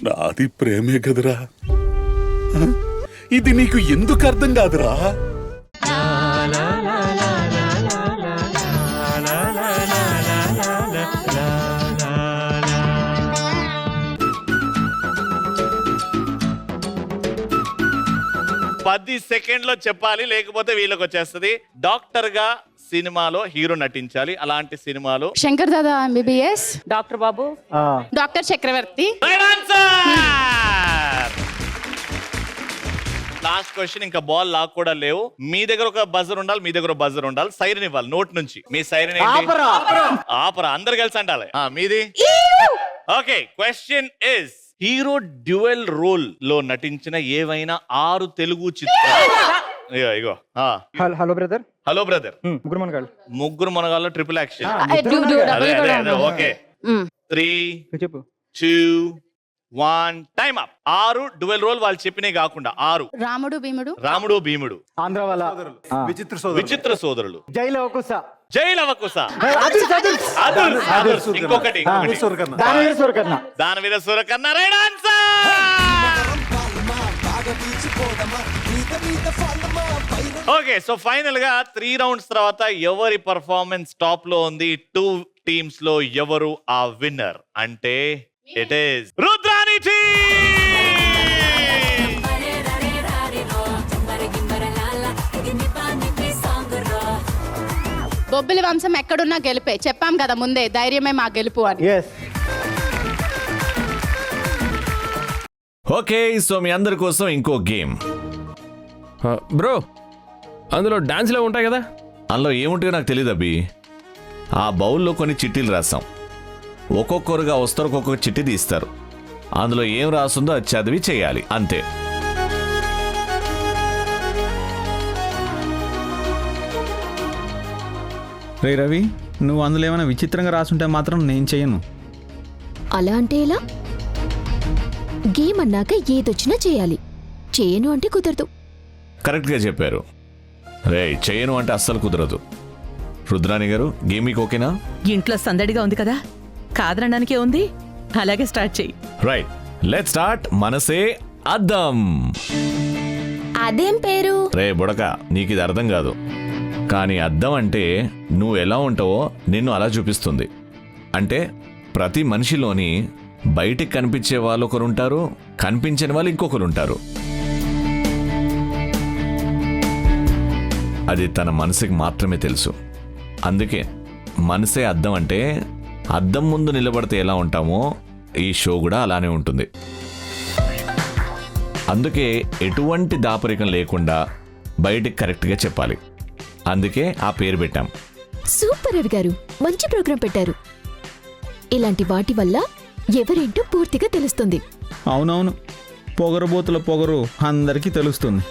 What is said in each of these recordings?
నాది ప్రేమే కదరా, ఇది నీకు ఎందుకు అర్థం కాదురా? పది సెకండ్లో చెప్పాలి, లేకపోతే వీళ్ళకి వచ్చేస్తుంది. డాక్టర్ గా సినిమాలో హీరో నటించాలి. అలాంటి సినిమాలో Shankar Dada MBBS, doctor Babu, doctor Chakravarthy. Last question. ఇంకా బాల్ లాక్ కూడా లేవు. మీ దగ్గర ఒక బజర్ ఉండాలి, మీ దగ్గర బజర్ ఉండాలి. సైరన్ ఇవ్వాలి నోట్ నుంచి. మీ సైరన్ ఏంటి? ఆపరా. అందరు కలిసి అంటాలి. మీది. Okay, question is hero dual role లో నటించిన ఏవైనా 6 తెలుగు చిత్రాలు. ఇగో హలో బ్రదర్. Hello brother. ముగ్గురు మనగాళ్ళు triple action. Okay, 3, 2, 1 time up. 6 dual role వాళ్ళు చెప్పినే కాకుండా 6. రాముడు భీముడు, రాముడు భీముడు, ఆంధ్ర వాళ్ళ విచిత్ర సోదరులు, జైలవకుశ, జైలవకుశ, ఇంకొకటి దానవీర Soora Karna. Right answer. Okay, so final గా 3 రౌండ్స్ తర్వాత ఎవరి పర్ఫార్మెన్స్ టాప్ లో ఉంది? 2 టీమ్స్ లో ఎవరు ఆ విన్నర్ అంటే it is Rudrani team. Bobbili వంశం ఎక్కడున్నా గెలిపే. చెప్పాం కదా ముందే, ధైర్యమే మా గెలుపు అని. ఓకే, సో మీ అందరి కోసం ఇంకో గేమ్. బ్రో, అందులో డాన్స్లో ఉంటాయి కదా? అందులో ఏముంటాయో నాకు తెలియదు అబ్బి. ఆ బౌల్లో కొన్ని చిట్టీలు రాసాం. ఒక్కొక్కరుగా వస్తారు, ఒక్కొక్క చిట్టి తీస్తారు. అందులో ఏం రాస్తుందో అది చదివి చేయాలి, అంతే. రే రవి, నువ్వు అందులో ఏమైనా విచిత్రంగా రాసుంటే మాత్రం నేను చెయ్యను. అలా అంటే ఎలా? గేమ్ అన్నాక ఏదొచ్చినా చేయాలి. చేయను అంటే కుదరదు. కరెక్ట్గా చెప్పారు. రే, చేయను అంటే అస్సలు కుదరదు. రుద్రాణి గారు, గేమ్ మీకు ఓకేనా? ఇంట్లో సందడిగా ఉంది కదా, కాదనడానికే ఉంది. అలాగే స్టార్ట్ చెయ్యి. Right, let's start. మనసే అద్దం. అదేం పేరు? రే బుడక, నీకు ఇది అర్థం కాదు. కానీ అద్దం అంటే నువ్వు ఎలా ఉంటావో నిన్ను అలా చూపిస్తుంది. అంటే ప్రతి మనిషిలోని బయటికి కనిపించే వాళ్ళు ఒకరుంటారు, కనిపించని వాళ్ళు ఇంకొకరుంటారు. అది తన మనసుకి మాత్రమే తెలుసు. అందుకే మనసే అద్దం అంటే అద్దం ముందు నిలబడితే ఎలా ఉంటామో ఈ షో కూడా అలానే ఉంటుంది. అందుకే ఎటువంటి దాపరికం లేకుండా బయటికి కరెక్ట్గా చెప్పాలి. అందుకే ఆ పేరు పెట్టాం. సూపర్ రవి గారు, మంచి ప్రోగ్రాం పెట్టారు. ఇలాంటి వాటి వల్ల ఎవరేంటో పూర్తిగా తెలుస్తుంది. అవునవును, పొగరబోతుల పొగరు అందరికీ తెలుస్తుంది.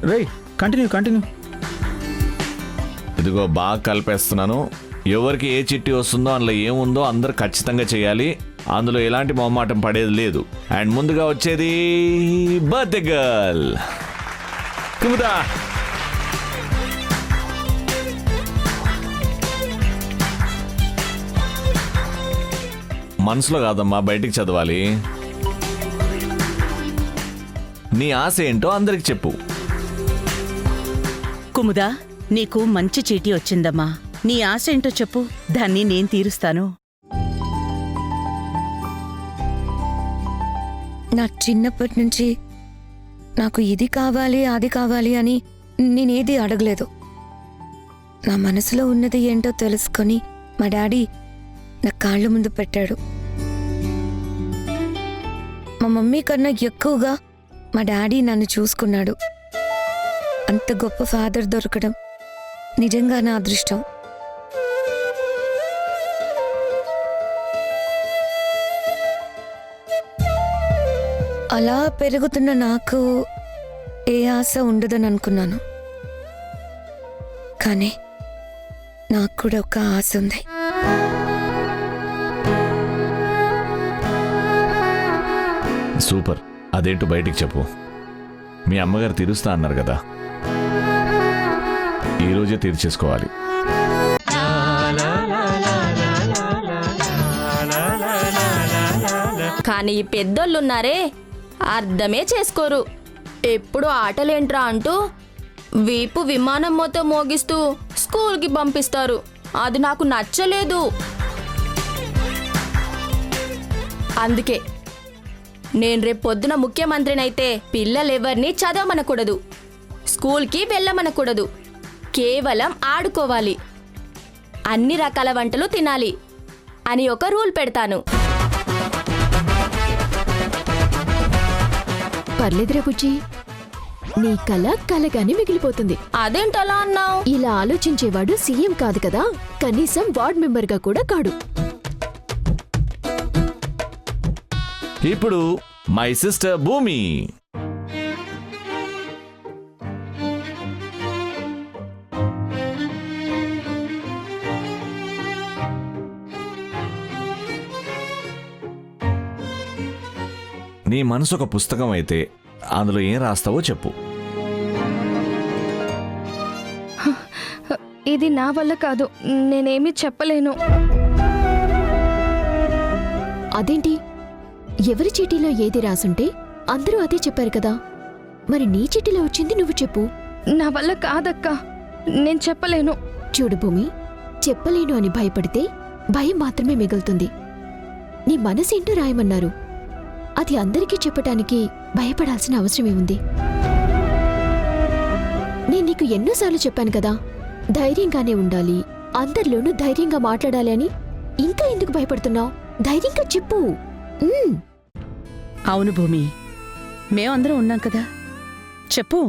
రే, కంటిన్యూ. ఇదిగో బాగా కలిపేస్తున్నాను. ఎవరికి ఏ చిట్టి వస్తుందో అందులో ఏముందో అందరు ఖచ్చితంగా చేయాలి. అందులో ఎలాంటి మొహమాటం పడేది లేదు. అండ్ ముందుగా వచ్చేది బర్త్డే గర్ల్ కుముదా. మనసులో కాదమ్మా, బయటికి చదవాలి. నీ ఆశ ఏంటో అందరికి చెప్పు. కుముదా, నీకు మంచి చీటీ వచ్చిందమ్మా. నీ ఆశ ఏంటో చెప్పు, దాన్ని నేను తీరుస్తాను. నా చిన్నప్పటి నుంచి నాకు ఇది కావాలి అది కావాలి అని నేనేది అడగలేదు. నా మనసులో ఉన్నది ఏంటో తెలుసుకొని మా డాడీ నా కాళ్ళ ముందు పెట్టాడు. మా మమ్మీ కన్నా ఎక్కువగా మా డాడీ నన్ను చూసుకున్నాడు. అంత గొప్ప ఫాదర్ దొరకడం నిజంగా నా అదృష్టం. అలా పెరుగుతున్న నాకు ఏ ఆశ ఉండదని అనుకున్నాను. కానీ నాకు కూడా ఒక ఆశ ఉంది. సూపర్. అదేంటో బయటికి చెప్పు. మీ అమ్మగారు తీరుస్తా అన్నారు కదా, ఈరోజే తీర్చేసుకోవాలి. కానీ ఈ పెద్దోళ్ళున్నారే అర్థమే చేసుకోరు. ఎప్పుడు ఆటలేంట్రా అంటూ వీపు విమానం మొత్తం మోగిస్తూ స్కూల్కి పంపిస్తారు. అది నాకు నచ్చలేదు. అందుకే నేను రేపు పొద్దున ముఖ్యమంత్రినైతే పిల్లలెవరిని చదవమనకూడదు, స్కూల్కి వెళ్ళమనకూడదు, కేవలం ఆడుకోవాలి, అన్ని రకాల వంటలు తినాలి అని ఒక రూల్ పెడతాను. పర్లేదురా బుజ్జి, నీ కల కలగానే మిగిలిపోతుంది. అదేంటలా అన్నావు? ఇలా ఆలోచించేవాడు సీఎం కాదు కదా, కనీసం వార్డ్ మెంబర్గా కూడా కాడు. ఇప్పుడు మై సిస్టర్ భూమి. నీ మనసు ఒక పుస్తకం అయితే అందులో ఏం రాస్తావో చెప్పు. ఇది నా వల్ల కాదు, నేనేమీ చెప్పలేను. అదేంటి, ఎవరి చీటీలో ఏది రాసుంటే అందరూ అదే చెప్పారు కదా, మరి నీ చీటీలో వచ్చింది నువ్వు చెప్పు. నా వల్ల కాదక్కా, నేను చెప్పలేను. చూడు భూమి, చెప్పలేను అని భయపడితే భయం మాత్రమే మిగులుతుంది. నీ మనసేంటో రాయమన్నారు, అది అందరికీ చెప్పటానికి భయపడాల్సిన అవసరమేముంది? నేను నీకు ఎన్నోసార్లు చెప్పాను కదా, ధైర్యంగానే ఉండాలి, అందరిలోనూ ధైర్యంగా మాట్లాడాలి అని. ఇంకా ఎందుకు భయపడుతున్నావు? ధైర్యంగా చెప్పు. అవును భూమి, మేమందరం ఉన్నాం కదా, చెప్పు.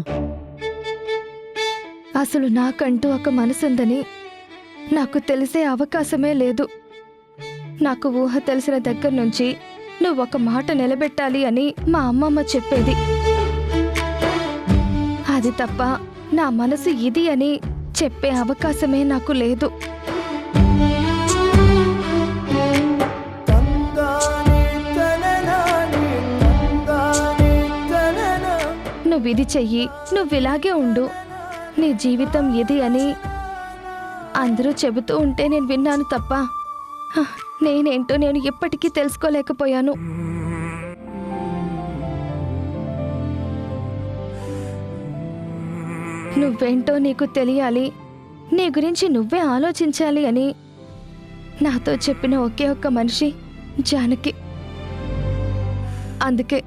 అసలు నాకంటూ ఒక మనసుందని నాకు తెలిసే అవకాశమే లేదు. నాకు ఊహ తెలిసిన దగ్గర నుంచి నువ్వు ఒక మాట నిలబెట్టాలి అని మా అమ్మమ్మ చెప్పేది. అది తప్ప నా మనసు ఇది అని చెప్పే అవకాశమే నాకు లేదు. నువ్విది చెయ్యి, నువ్విలాగే ఉండు, నీ జీవితం ఇది అని అందరూ చెబుతూ ఉంటే నేను విన్నాను తప్ప నేనేంటో నేను ఎప్పటికీ తెలుసుకోలేకపోయాను. నువ్వేంటో నీకు తెలియాలి, నీ గురించి నువ్వే ఆలోచించాలి అని నాతో చెప్పిన ఒకే ఒక్క మనిషి జానకి. అందుకే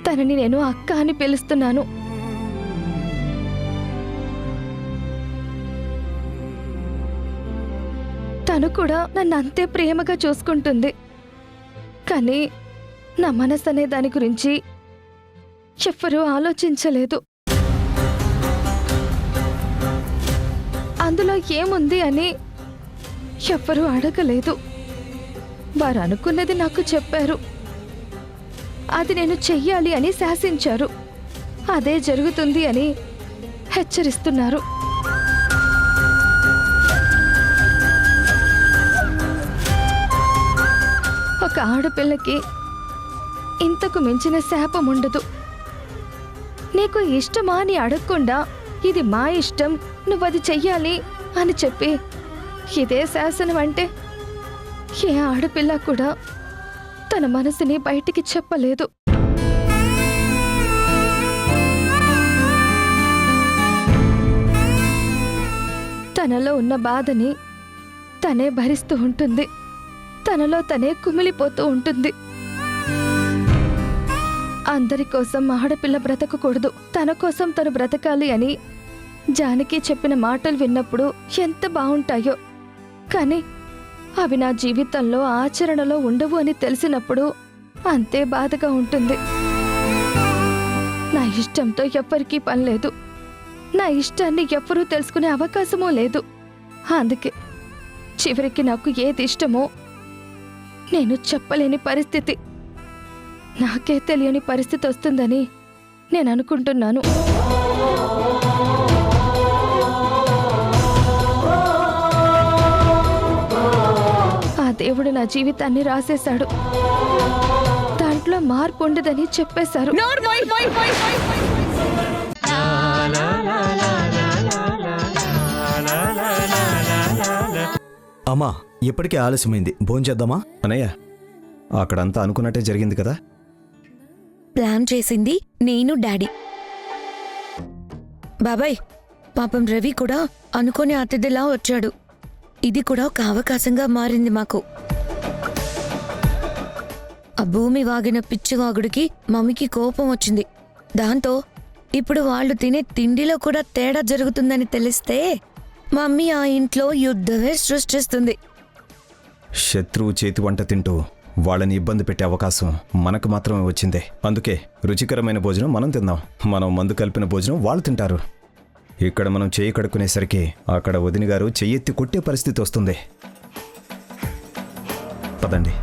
తనని నేను అక్క అని పిలుస్తున్నాను. తను కూడా నన్ను అంతే ప్రేమగా చూసుకుంటుంది. కానీ నా మనసు అనే దాని గురించి ఎవ్వరూ ఆలోచించలేదు. అందులో ఏముంది అని ఎవ్వరూ అడగలేదు. వారు అనుకున్నది నాకు చెప్పారు, అది నేను చెయ్యాలి అని శాసించారు. అదే జరుగుతుంది అని హెచ్చరిస్తున్నారు. ఒక ఆడపిల్లకి ఇంతకు మించిన శాపం ఉండదు. నీకు ఇష్టమా అని అడగకుండా ఇది మా ఇష్టం, నువ్వది చెయ్యాలి అని చెప్పి ఇదే శాసనం అంటే ఏ ఆడపిల్ల కూడా తన మనసుని బయటికి చెప్పలేదు. తనలో ఉన్న బాధని తనే భరిస్తూ ఉంటుంది, తనలో తనే కుమిలిపోతూ ఉంటుంది. అందరి కోసం ఆడపిల్ల బ్రతకకూడదు, తన కోసం తను బ్రతకాలి అని జానకి చెప్పిన మాటలు విన్నప్పుడు ఎంత బావుంటాయో. కానీ అవి నా జీవితంలో ఆచరణలో ఉండవు అని తెలిసినప్పుడు అంతే బాధగా ఉంటుంది. నా ఇష్టంతో ఎవ్వరికీ పని లేదు, నా ఇష్టాన్ని ఎవ్వరూ తెలుసుకునే అవకాశమూ లేదు. అందుకే చివరికి నాకు ఏది ఇష్టమో నేను చెప్పలేని పరిస్థితి, నాకే తెలియని పరిస్థితి వస్తుందని నేను అనుకుంటున్నాను. ఆ దేవుడు నా జీవితాన్ని రాసేశాడు, దాంట్లో మార్పు ఉండదని చెప్పేశారు. అమ్మా, ఇప్పటికే ఆలస్యమైంది, భోంచేద్దామా? అన్నయ్య, అక్కడంతా అనుకున్నట్టే జరిగింది కదా? ప్లాన్ చేసింది నేను డాడీ. బాబాయ్, పాపం రవి కూడా అనుకోని అతిథిలా వచ్చాడు. ఇది కూడా ఒక అవకాశంగా మారింది మాకు. ఆ భూమి వాగిన పిచ్చివాగుడికి మమ్మీకి కోపం వచ్చింది. దాంతో ఇప్పుడు వాళ్ళు తినే తిండిలో కూడా తేడా జరుగుతుందని తెలిస్తే మమ్మీ ఆ ఇంట్లో యుద్ధమే సృష్టిస్తుంది. శత్రువు చేతి వంట తింటూ వాళ్ళని ఇబ్బంది పెట్టే అవకాశం మనకు మాత్రమే వచ్చిందే. అందుకే రుచికరమైన భోజనం మనం తిందాం. మనం మందు కలిపిన భోజనం వాళ్ళు తింటారు. ఇక్కడ మనం చెయ్యి కడుక్కునేసరికి అక్కడ వదిన గారు చెయ్యెత్తి కొట్టే పరిస్థితి వస్తుంది. పదండి.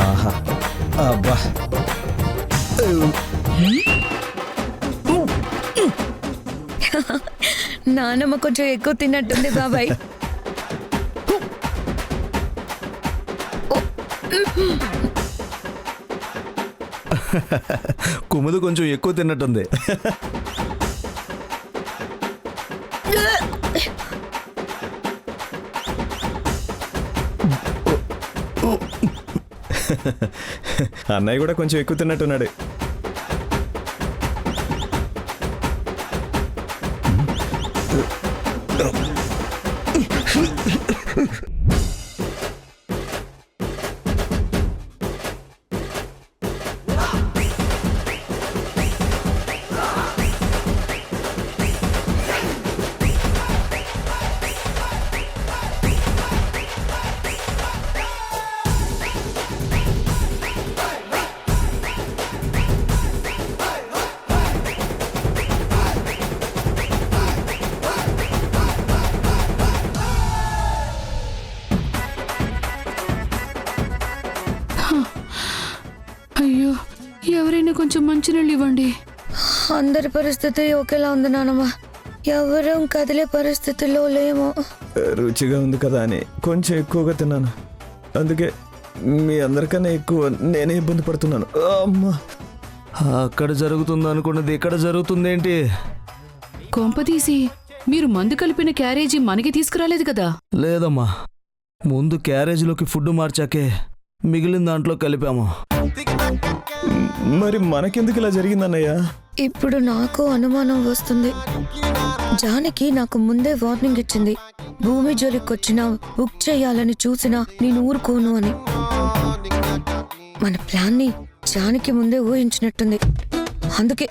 ఆహా, అబ్బా, నానమ్మ కొంచెం ఎక్కువ తిన్నట్టుంది బాబాయ్. కుముదు కొంచెం ఎక్కువ తిన్నట్టుంది. అన్నయ్య కూడా కొంచెం ఎక్కువ తిన్నట్టున్నాడు. అయ్యో, ఎవరైనా కొంచెం మంచినీళ్ళు ఇవ్వండి. అందరి పరిస్థితి ఒకేలా ఉంది నానమ్మ. ఎవరం కదిలే పరిస్థితుల్లో లేమో. రుచిగా ఉంది కదా అని కొంచెం ఎక్కువగా తిన్నాను. అందుకే మీ అందరికన్నా ఎక్కువ నేనే ఇబ్బంది పడుతున్నాను. అమ్మా, అక్కడ జరుగుతుంది అనుకున్నది ఇక్కడ జరుగుతుందేంటి? కొంపతీసి మీరు మందు కలిపిన క్యారేజీ మనకి తీసుకురాలేదు కదా? లేదమ్మా, ముందు క్యారేజ్లోకి ఫుడ్ మార్చాకే మిగిలిన దాంట్లో కలిపాము. మరి మనకెందుకు ఇలా జరిగిందన్నయ్య? ఇప్పుడు నాకు అనుమానం వస్తుంది. జానకి నాకు ముందే వార్నింగ్ ఇచ్చింది. భూమి జోలికొచ్చినా బుక్ చేయాలని చూసినా నేను ఊరుకోను అని. మన ప్లాన్ ని జానకి ముందే ఊహించినట్టుంది. అందుకే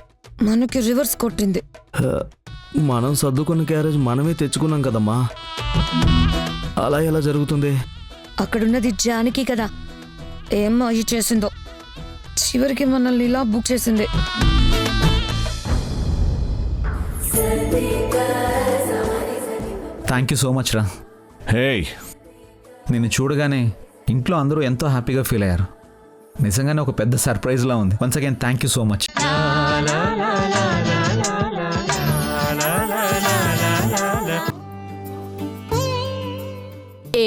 మనకి రివర్స్ కొట్టింది. మనం సర్దుకున్న క్యారేజ్ మనమే తెచ్చుకున్నాం కదమ్మా, అలా ఎలా జరుగుతుంది? అక్కడున్నది జానకి కదా, ఏం మాయ చేసిందో చివరికి మనల్ని ఇలా బుక్ చేసింది. థ్యాంక్ యూ సో మచ్ రా. హే, నిన్ను చూడగానే ఇంట్లో అందరూ ఎంతో హ్యాపీగా ఫీల్ అయ్యారు. నిజంగానే ఒక పెద్ద సర్ప్రైజ్లా ఉంది. Once again thank you so much.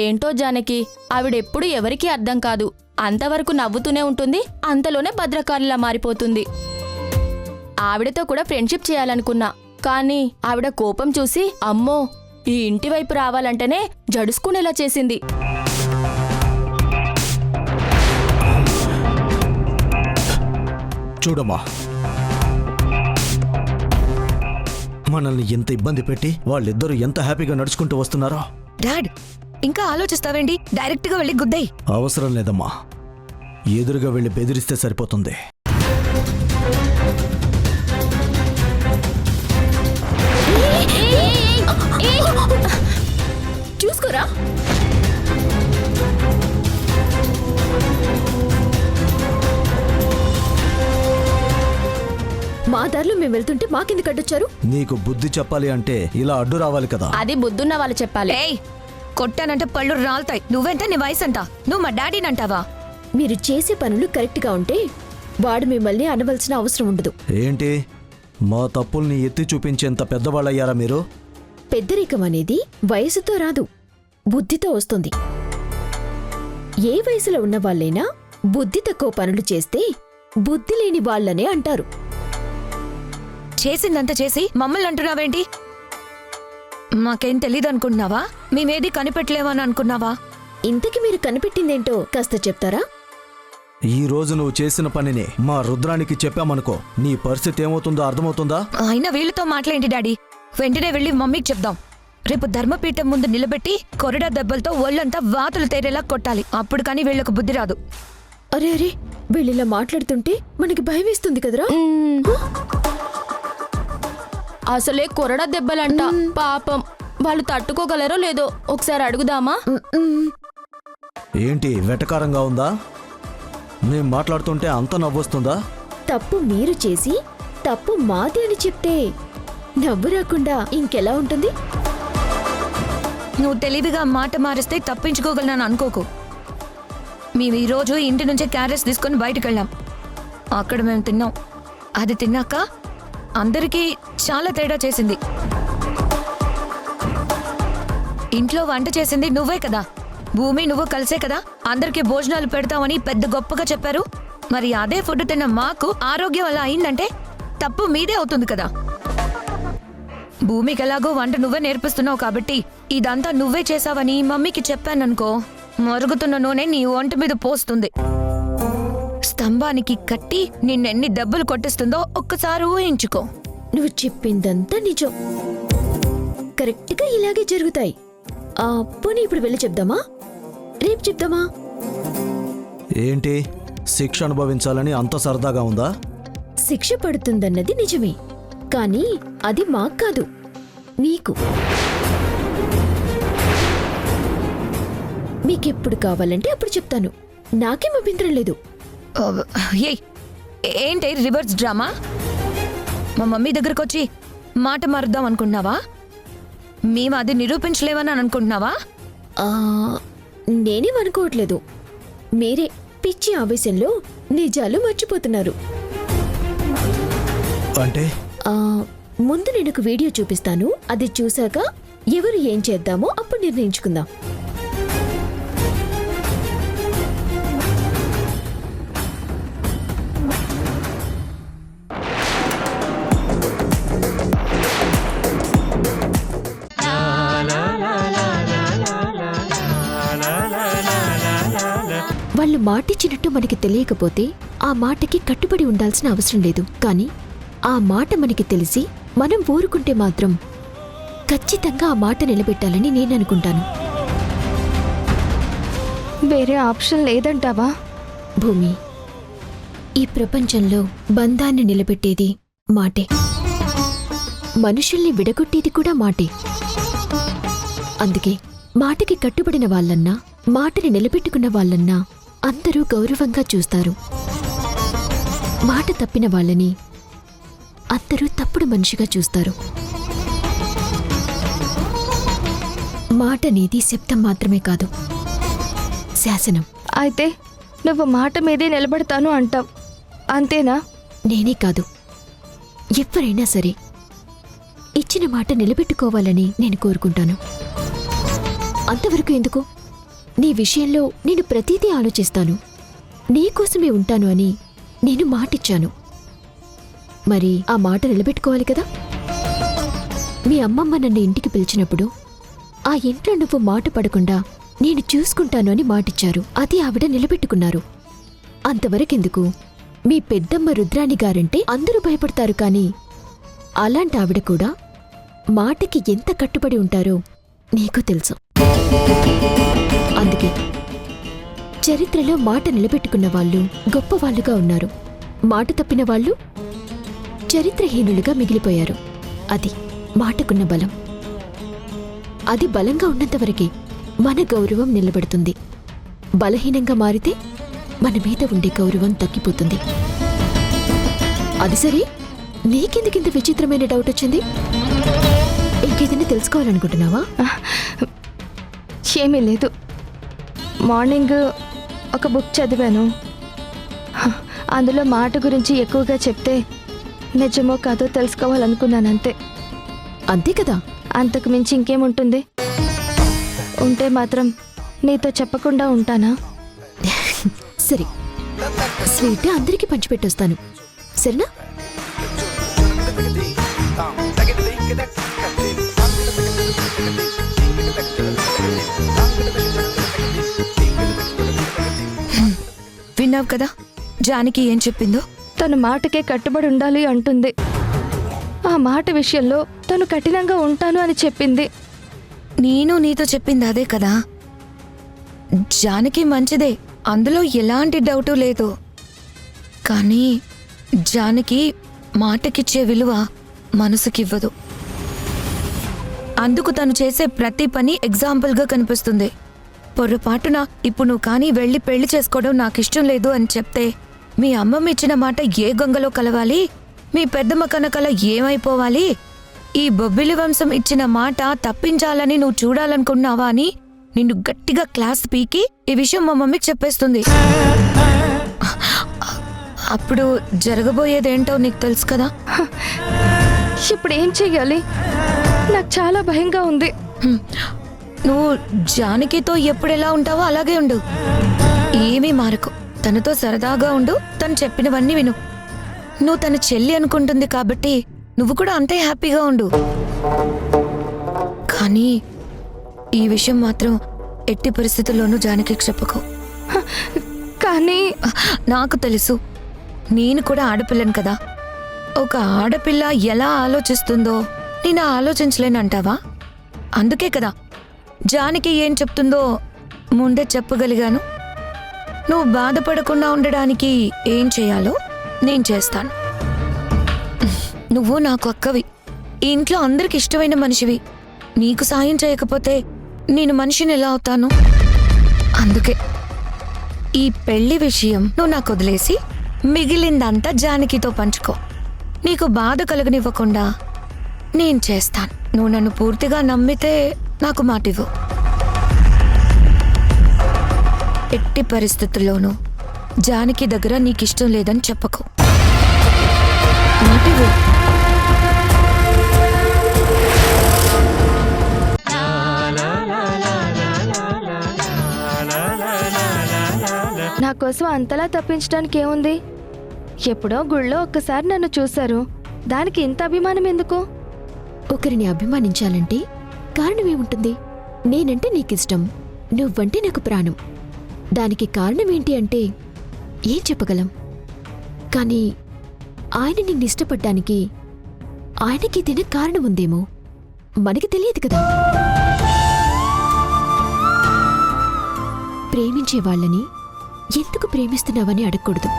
ఏంటో జానకి, ఆవిడెప్పుడు ఎవరికీ అర్థం కాదు. అంతవరకు నవ్వుతూనే ఉంటుంది, అంతలోనే భద్రకాళిలా మారిపోతుంది. ఆవిడతో కూడా ఫ్రెండ్షిప్ చేయాలనుకున్నా, కానీ ఆవిడ కోపం చూసి అమ్మో, ఈ ఇంటి వైపు రావాలంటేనే జడుసుకునేలా చేసింది. చూడమ్మా, మనల్ని ఎంత ఇబ్బంది పెట్టి వాళ్ళిద్దరూ ఎంత హ్యాపీగా నడుచుకుంటూ వస్తున్నారో. డాడ్, ఇంకా ఆలోచిస్తావేంటి? డైరెక్ట్ గా వెళ్ళి గుద్దేయ్. అవసరం లేదమ్మా, ఎదురుగా వెళ్ళి బెదిరిస్తే సరిపోతుంది. చూసుకోరా. మా దారిలో మేము వెళ్తుంటే మాకెందుకు అడ్డొచ్చారు? నీకు బుద్ధి చెప్పాలి అంటే ఇలా అడ్డు రావాలి కదా. అది బుద్ధున్న వాళ్ళు చెప్పాలి. ఏయ్, కొట్టానంటే పళ్ళు రాలుతాయి. నువ్వెంత నీ వయసు అంట? నువ్వు మా డాడీని అంటావా? మీరు చేసే పనులు కరెక్ట్గా ఉంటే వాడు మిమ్మల్ని అనవలసిన అవసరం ఉండదు. ఏంటి మా తప్పుల్ని ఎత్తి చూపించేంత పెద్దవాళ్ళయ్యారా మీరు? పెద్దరికం అనేది వయసుతో రాదు, బుద్ధితో వస్తుంది. ఏ వయసులో ఉన్న వాళ్ళైనా బుద్ధి తక్కువ పనులు చేస్తే బుద్ధి లేని వాళ్ళనే అంటారు. చేసిందంతా చేసి మమ్మల్ని అంటున్నావేంటి? మాకేం తెలీదు అనుకుంటున్నావా? మేమేది కనిపెట్టలేమని అనుకున్నావా? ఇంతకి మీరు కనిపెట్టిందేంటో కాస్త చెప్తారా? ఈ రోజు నువ్వు చేసిన పనిని మా రుద్రానికి చెప్పామనుకో, నీ పరిస్థితి ఏమవుతుందో అర్థమవుతుందా? అయినా వీళ్ళతో మాట్లాడేంటి డాడీ? వెంటనే వెళ్ళి మమ్మీకి చెప్దాం. రేపు ధర్మపీఠం ముందు నిలబెట్టి కొరడా దెబ్బలతో ఒళ్ళంతా వాతులు తేరేలా కొట్టాలి. అప్పుడు కానీ వీళ్ళకు బుద్ధి రాదు. అరే అరే, వీళ్ళిలా మాట్లాడుతుంటే మనకి భయం వేస్తుంది కదరా. అసలే కొరడా దెబ్బలంట. పాపం వాళ్ళు తట్టుకోగలరో లేదో ఒకసారి అడుగుదామా? ఏంటి వెటకారంగా ఉందా? మేం మాట్లాడుతుంటే అంత నవ్వొస్తుందా? తప్పు మీరు చేసి తప్పు మాది అని చెప్తే నవ్వు రాకుండా ఇంకెలా ఉంటుంది? నువ్వు తెలివిగా మాట మారిస్తే తప్పించుకోగలను అనుకోకు. మేము ఈరోజు ఇంటి నుంచే క్యారెట్స్ తీసుకొని బయటకు వెళ్ళాం. అక్కడ మేము తిన్నాం. అది తిన్నాక అందరికీ చాలా తేడా చేసింది. ఇంట్లో వంట చేసింది నువ్వే కదా, భూమి నువ్వు కలిసే కదా అందరికీ భోజనాలు పెడతామని పెద్ద గొప్పగా చెప్పారు. మరి అదే ఫుడ్ తిన్న మాకు ఆరోగ్యం అలా అయిందంటే తప్పు మీదే అవుతుంది కదా. భూమికి ఎలాగో వంట నువ్వే నేర్పిస్తున్నావు కాబట్టి ఇదంతా నువ్వే చేసావని మమ్మీకి చెప్పాననుకో, మరుగుతున్న నూనె నీ ఒంటి మీద పోస్తుంది. స్తంభానికి కట్టి నిన్నెన్ని దెబ్బలు కొట్టిస్తుందో ఒక్కసారి ఊహించుకో. నువ్వు చెప్పిందంతా నిజం. కరెక్ట్గా ఇలాగే జరుగుతాయి. పోనీ ఇప్పుడు వెళ్ళి చెప్దామా? రేపు చెప్దామా? ఏంటి శిక్ష అనుభవించాలని అంత సరదాగా ఉందా? శిక్ష పడుతుందన్నది నిజమే, కానీ అది మాకు కాదు, నీకు. మీకెప్పుడు కావాలంటే అప్పుడు చెప్తాను, నాకేం అభ్యంతరం లేదు. ఏయ్, ఏంటి రివర్స్ డ్రామా? మా మమ్మీ దగ్గరకు వచ్చి మాట మారుద్దాం అనుకుంటున్నావా? మేము అది నిరూపించలేమని అనుకుంటున్నావా? నేనేం అనుకోవట్లేదు, మీరే పిచ్చి ఆవేశంలో నిజాలు మర్చిపోతున్నారు. అంటే ముందు నేను ఒక వీడియో చూపిస్తాను, అది చూశాక ఎవరు ఏం చేద్దామో అప్పుడు నిర్ణయించుకుందాం. వాళ్ళు మాటిచ్చినట్టు మనకి తెలియకపోతే ఆ మాటకి కట్టుబడి ఉండాల్సిన అవసరం లేదు. కానీ ఆ మాట మనకి తెలిసి మనం ఊరుకుంటే మాత్రం ఖచ్చితంగా ఆ మాట నిలబెట్టాలని నేను అనుకుంటాను. వేరే ఆప్షన్ లేదంటావా? భూమి, ఈ ప్రపంచంలో బంధాన్ని నిలబెట్టేది మాటే, మనుషుల్ని విడగొట్టేది కూడా మాటే. అందుకే మాటకి కట్టుబడిన వాళ్ళన్నా, మాటని నిలబెట్టుకున్న వాళ్ళన్నా అందరూ గౌరవంగా చూస్తారు. మాట తప్పిన వాళ్ళని అందరూ తప్పుడు మనిషిగా చూస్తారు. మాట అనేది శబ్దం మాత్రమే కాదు, శాసనం. అయితే నువ్వు మాట మీదే నిలబడతాను అంటావు, అంతేనా? నేనే కాదు, ఎవరైనా సరే ఇచ్చిన మాట నిలబెట్టుకోవాలని నేను కోరుకుంటాను. అంతవరకు ఎందుకు? నీ విషయంలో నేను ప్రతిదీ ఆలోచిస్తాను, నీకోసమే ఉంటాను అని నేను మాటిచ్చాను. మరి ఆ మాట నిలబెట్టుకోవాలి కదా. మీ అమ్మమ్మ నన్ను ఇంటికి పిలిచినప్పుడు ఆ ఇంట్లో నువ్వు మాట పడకుండా నేను చూసుకుంటాను అని మాటిచ్చారు, అది ఆవిడ నిలబెట్టుకున్నారు. అంతవరకెందుకు? మీ పెద్దమ్మ రుద్రాణి గారంటే అందరూ భయపడతారు, కానీ అలాంటి ఆవిడ కూడా మాటకి ఎంత కట్టుబడి ఉంటారో నీకు తెలుసు. అందుకే చరిత్రలో మాట నిలబెట్టుకున్న వాళ్ళు గొప్పవాళ్లుగా ఉన్నారు, మాట తప్పిన వాళ్ళు చరిత్రహీనులుగా మిగిలిపోయారు. అది మాటకున్న బలం. అది బలంగా ఉన్నంతవరకే మన గౌరవం నిలబడుతుంది. బలహీనంగా మారితే మన మీద ఉండే గౌరవం తగ్గిపోతుంది. అది సరే, నీకెందుకింత విచిత్రమైన డౌట్ వచ్చింది? ఇంకేదైనా తెలుసుకోవాలనుకుంటున్నావా? ఏమీ లేదు. మార్నింగ్ ఒక బుక్ చదివాను, అందులో మాట గురించి ఎక్కువగా చెప్తే నిజమో కాదో తెలుసుకోవాలనుకున్నానంతే. అంతే కదా. అంతకు మించి ఇంకేముంటుంది? ఉంటే మాత్రం నీతో చెప్పకుండా ఉంటానా? సరే, స్వీట్ అందరికీ పంచిపెట్టొస్తాను, సరేనా? విన్నావు కదా జానకి ఏం చెప్పిందో? తన మాటకే కట్టుబడి ఉండాలి అంటుంది. ఆ మాట విషయంలో తను కఠినంగా ఉంటాను అని చెప్పింది. నేను నీతో చెప్పింది అదే కదా. జానకి మంచిదే, అందులో ఎలాంటి డౌటు లేదు. కానీ జానకి మాటకిచ్చే విలువ మనసుకివ్వదు. అందుకు తను చేసే ప్రతి పని ఎగ్జాంపుల్గా కనిపిస్తుంది. పొరపాటున ఇప్పుడు నువ్వు కానీ వెళ్ళి పెళ్లి చేసుకోవడం నాకు ఇష్టం లేదు అని చెప్తే మీ అమ్మమ్మ ఇచ్చిన మాట ఏ గంగలో కలవాలి, మీ పెద్దమ్మ కనకల ఏమైపోవాలి, ఈ బొబ్బిలి వంశం ఇచ్చిన మాట తప్పించాలని నువ్వు చూడాలనుకున్నావా అని నిన్ను గట్టిగా క్లాస్ పీకి ఈ విషయం మా మమ్మీకి చెప్పేస్తుంది. అప్పుడు జరగబోయేదేంటో నీకు తెలుసు కదా. ఇప్పుడు ఏం చెయ్యాలి? నాకు చాలా భయంగా ఉంది. నువ్వు జానకితో ఎప్పుడెలా ఉంటావో అలాగే ఉండు, ఏమీ మారకు. తనతో సరదాగా ఉండు, తను చెప్పినవన్నీ విను. నువ్వు తన చెల్లి అనుకుంటుంది కాబట్టి నువ్వు కూడా అంతే హ్యాపీగా ఉండు. కానీ ఈ విషయం మాత్రం ఎట్టి పరిస్థితుల్లోనూ జానకికి చెప్పకు. కానీ నాకు తెలుసు, నేను కూడా ఆడపిల్లను కదా. ఒక ఆడపిల్ల ఎలా ఆలోచిస్తుందో నేను ఆలోచించలేనంటావా? అందుకే కదా జానకి ఏం చెప్తుందో ముందే చెప్పగలిగాను. నువ్వు బాధపడకుండా ఉండడానికి ఏం చేయాలో నేను చేస్తాను. నువ్వు నాకు అక్కవి, ఈ ఇంట్లో అందరికి ఇష్టమైన మనిషివి. నీకు సాయం చేయకపోతే నేను మనిషిని ఎలా అవుతాను? అందుకే ఈ పెళ్లి విషయం నువ్వు నాకు వదిలేసి మిగిలిందంతా జానకితో పంచుకో. నీకు బాధ కలుగనివ్వకుండా నేను చేస్తాను. నువ్వు నన్ను పూర్తిగా నమ్మితే నాకు మాటివ్వు. ఎట్టి పరిస్థితుల్లోనూ జానకి దగ్గర నీకిష్టం లేదని చెప్పకు. మాటివ్వు. నా కోసం అంతలా తప్పించడానికి ఏముంది? ఎప్పుడో గుళ్ళో ఒక్కసారి నన్ను చూశారు, దానికి ఇంత అభిమానం ఎందుకు? ఒకరిని అభిమానించాలంటే కారణమేముంటుంది? నేనంటే నీకిష్టం, నువ్వంటే నాకు ప్రాణం. దానికి కారణమేంటి అంటే ఏం చెప్పగలం? కానీ ఆయన నిన్ను ఇష్టపడ్డానికి ఆయనకి ఏదైనా కారణం ఉందేమో, మనకి తెలియదు కదా. ప్రేమించే వాళ్ళని ఎందుకు ప్రేమిస్తున్నావని అడగకూడదు,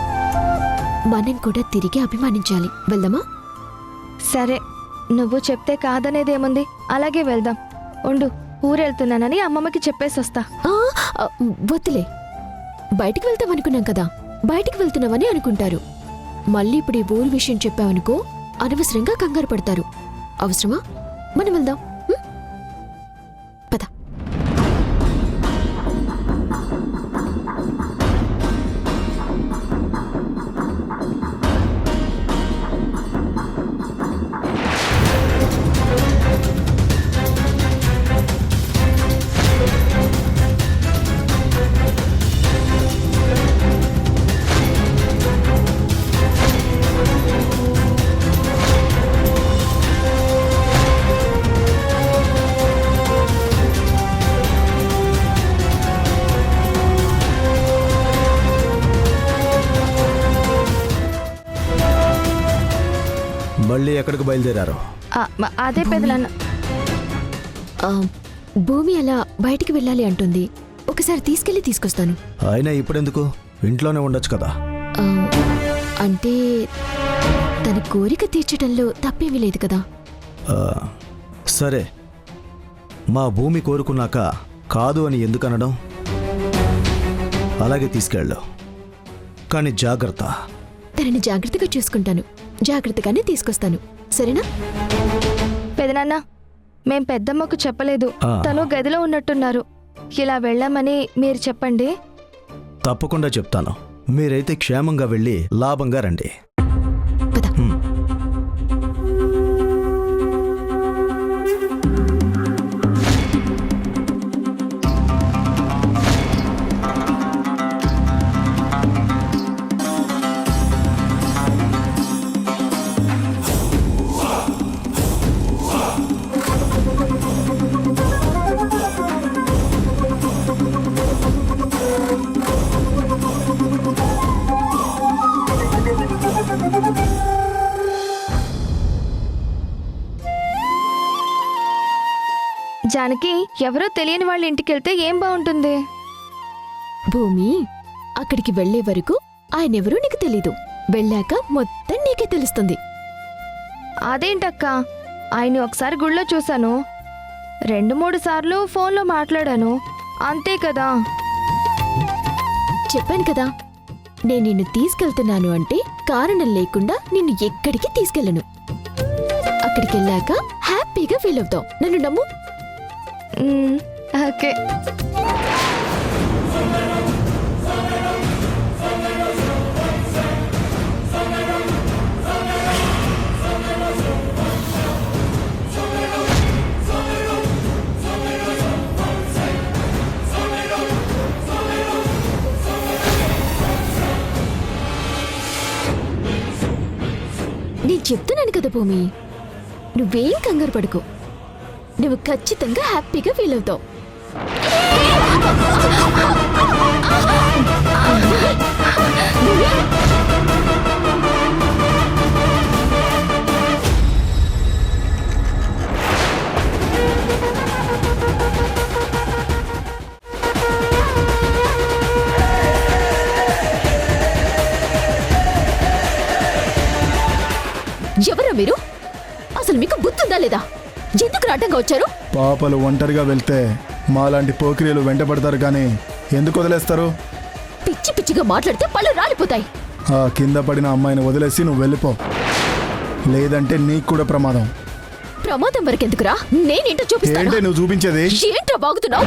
మనం కూడా తిరిగి అభిమానించాలి. వెళ్దామా? సరే, నువ్వు చెప్తే కాదనేదేముంది, అలాగే వెళ్దాం. ఉండు, ఊరెళ్తున్నానని అమ్మమ్మకి చెప్పేసి వస్తా. వద్దులే, బయటికి వెళ్తామనుకున్నాం కదా, బయటికి వెళ్తున్నామని అనుకుంటారు. మళ్ళీ ఇప్పుడు ఈ ఊరు విషయం చెప్పావనుకో అనవసరంగా కంగారు పడతారు. అవసరమా? మనం వెళ్దాం. పద. మళ్ళీ ఎక్కడికి బయలుదేరారు? అదే పెదనాన్న. భూమి అలా బయటికి వెళ్ళాలి అంటుంది, ఒకసారి తీసుకెళ్లి తీసుకొస్తాను. అయినా ఇప్పుడెందుకు? ఇంట్లోనే ఉండొచ్చు కదా. అంటే తన కోరిక తీర్చడంలో తప్పేమీ లేదు కదా. సరే, మా భూమి కోరుకున్నాక కాదు అని ఎందుకు అనడం? అలాగే తీసుకెళ్ళు, కానీ జాగ్రత్త. తనని జాగ్రత్తగా చూసుకుంటాను, జాగ్రత్తగానే తీసుకొస్తాను, సరేనా? పెదనాన్న, మేం పెద్దమ్మకు చెప్పలేదు, తను గదిలో ఉన్నట్టున్నారు. ఇలా వెళ్ళామని మీరు చెప్పండి. తప్పకుండా చెప్తాను. మీరైతే క్షేమంగా వెళ్ళి లాభంగా రండి. పద. జానకి, ఎవరో తెలియని వాళ్ళ ఇంటికి వెళ్తే ఏం బాగుంటుంది? భూమి, అక్కడికి వెళ్లే వరకు ఆయనెవరూ నీకు తెలీదు. వెళ్ళాక మొత్తం నీకే తెలుస్తుంది. అదేంటక్క, ఆయన్ని ఒకసారి గుళ్ళో చూశాను, 2-3 సార్లు ఫోన్లో మాట్లాడాను, అంతే కదా. చెప్పాను కదా, నేను నిన్ను తీసుకెళ్తున్నాను అంటే కారణం లేకుండా నిన్ను ఎక్కడికి తీసుకెళ్ళను. అక్కడికి వెళ్ళాక హ్యాపీగా ఫీల్ అవుతావు. నన్ను నమ్ము. ఓకే. నేను చెప్తున్నాను కదా భూమి, నువ్వేం కంగారు పడుకో. నువ్వు ఖచ్చితంగా హ్యాపీగా ఫీల్ అవుతావు. ఎవరా మీరు? అసలు మీకు బుద్ధుందా లేదా? ఎందుకు అడ్డంగా వచ్చారు? పాపలు ఒంటరిగా వెళ్తే మాలాంటి పోకిరీలు వెంటబడతారు కానీ ఎందుకు వదిలేస్తారు? పిచ్చి పిచ్చిగా మాట్లాడితే పళ్ళు రాలిపోతాయి. ఆ కింద పడిన అమ్మాయిని వదిలేసి నువ్వు వెళ్ళిపో, లేదంటే నీకు కూడా ప్రమాదం. ప్రమాదం వరకెందుకురా? నేనేంటో చూపిస్తాను. ఏంటి నువ్వు చూపించేది? ఏంట్రా బాగుతున్నావు?